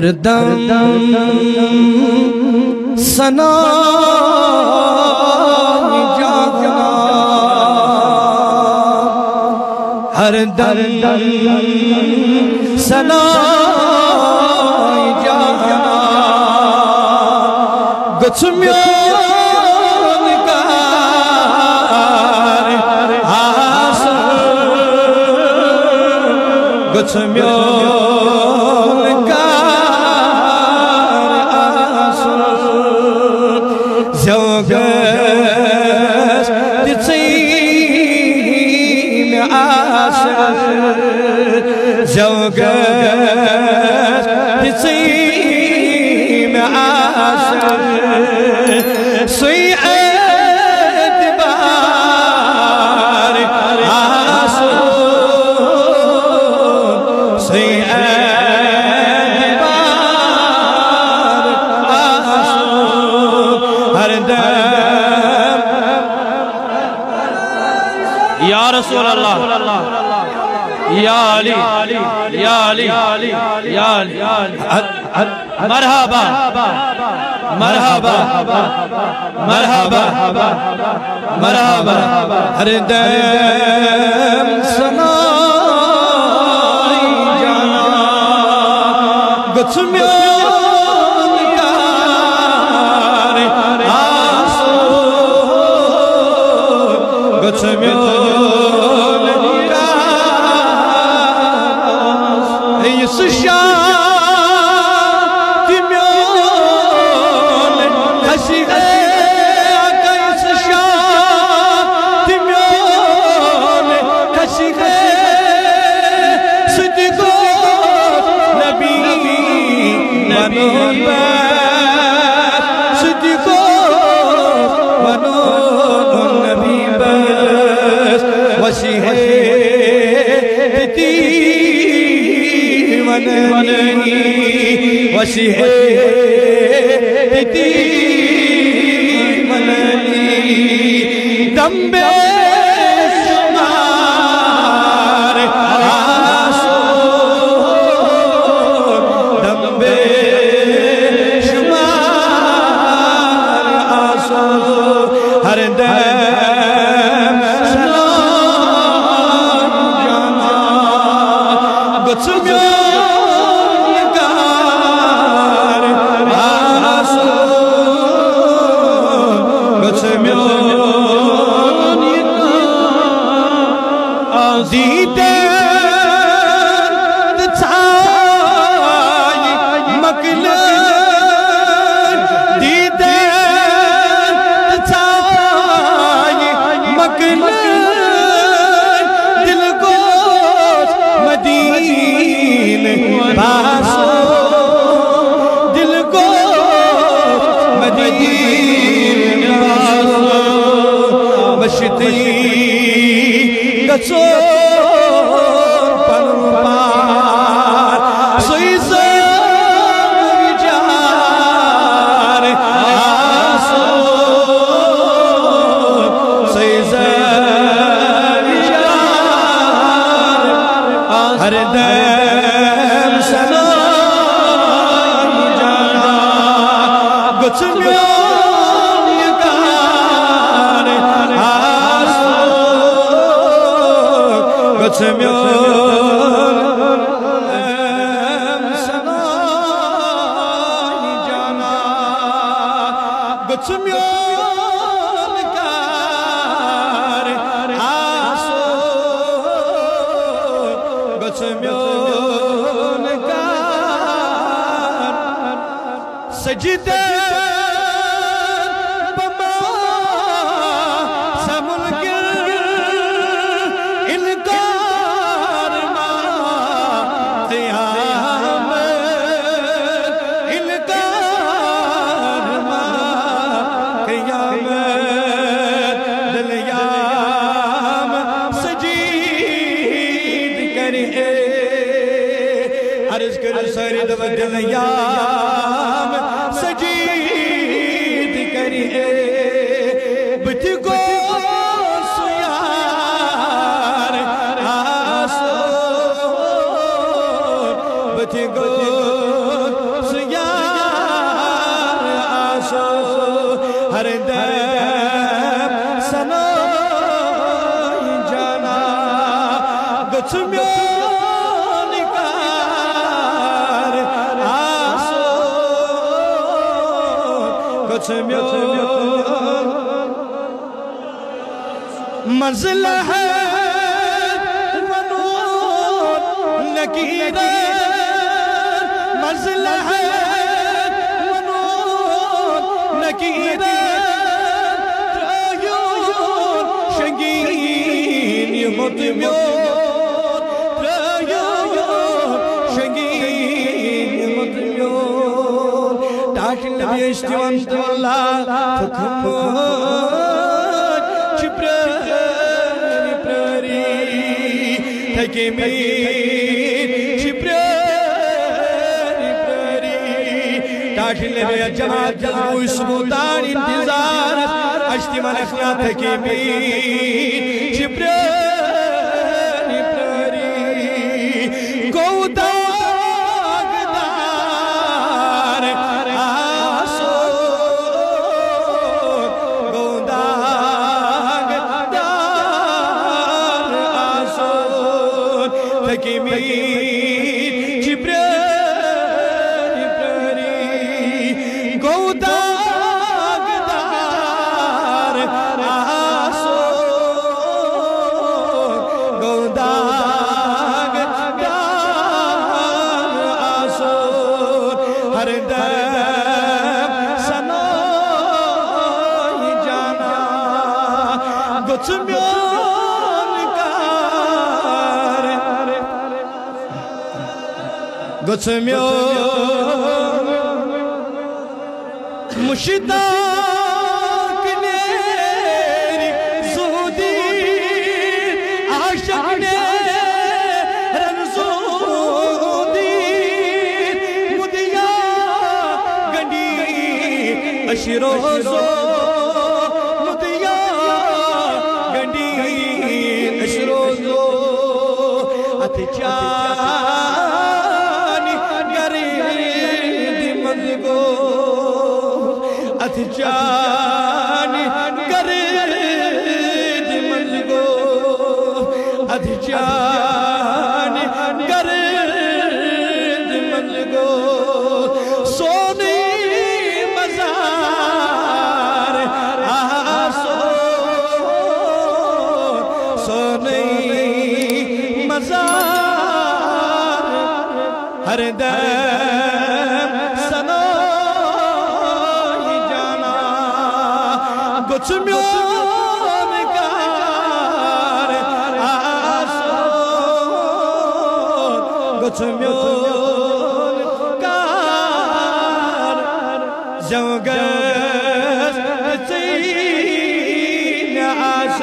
हरदम सना जागना, हरदम सना जागना, गचम्योन कार आसन, गचम्योन कार आसन, ज़ोगस दिचीम आसन, ज़ोगस दिचीम आसन, सुई एतबार आसन, सुई एतबार आसन, हरदम या रसूल अल्लाह, या अली, या अली, या अली, मरहबा मरहबा मरहबा मरहबा, हरदम सना जाना, गचम्योन कार आसन, गचम्योन कार यस वशी है दम्बे शुमार आसो, दम्बे शुमार आसो, हरदम सना जाना, गचम्योन दीदे छाई मकल, दीदे छाई मकल, दिल को मदीन बासो, दिल को मदीन बासो, मशती गचो हरदम सना जाना, गचम्योन कार आसन, गचम्योन सना जाना, गचम्योन कार आसन, गचम्योन कार सजदे बमा समुलगिर इनकार मा क़यामत, इनकार मा क़यामत, दलयाम सजीद करे अर्ज कर सारी दलयाम सजीद करे, बुत को सुयार आसो, बुत को हर दम सना जाना गच म्योन कार आसो गच म्योन मंजिल है मनोन नकीर मंजिल है मनोन नकीर शंगीन यमुत म्योन शंगीन यमुत म्योन टाकिल बेश्तिवंत अल्लाह थके मीर छिप्री टाटिल जमात जल्बू सुल्तान इंतजार अश्ति मनखना थके मीर छिप्री गौदागदार आसो गौदागदार आसो थके मीर छिप्री गौदागदार आसो गौदागदार आसो हर दम सना जाना गुच म्योन कार गुच म्योन मुश्ताक नेरी ज़ुहदी आशिक ने रंज़ूदी मुदिया गंडी अशरोज़ो मुदिया गंडी अशरोज़ो अतिचानी गरी दिमंगो अतिचानी गरी दिमंगो अतिचानी गरी दिमंगो सोनी मज़ार आसो सोनी मज़ार हर दम सना जाना गुच म्योन कार आसो गुच म्योन कार जंगस चीन आस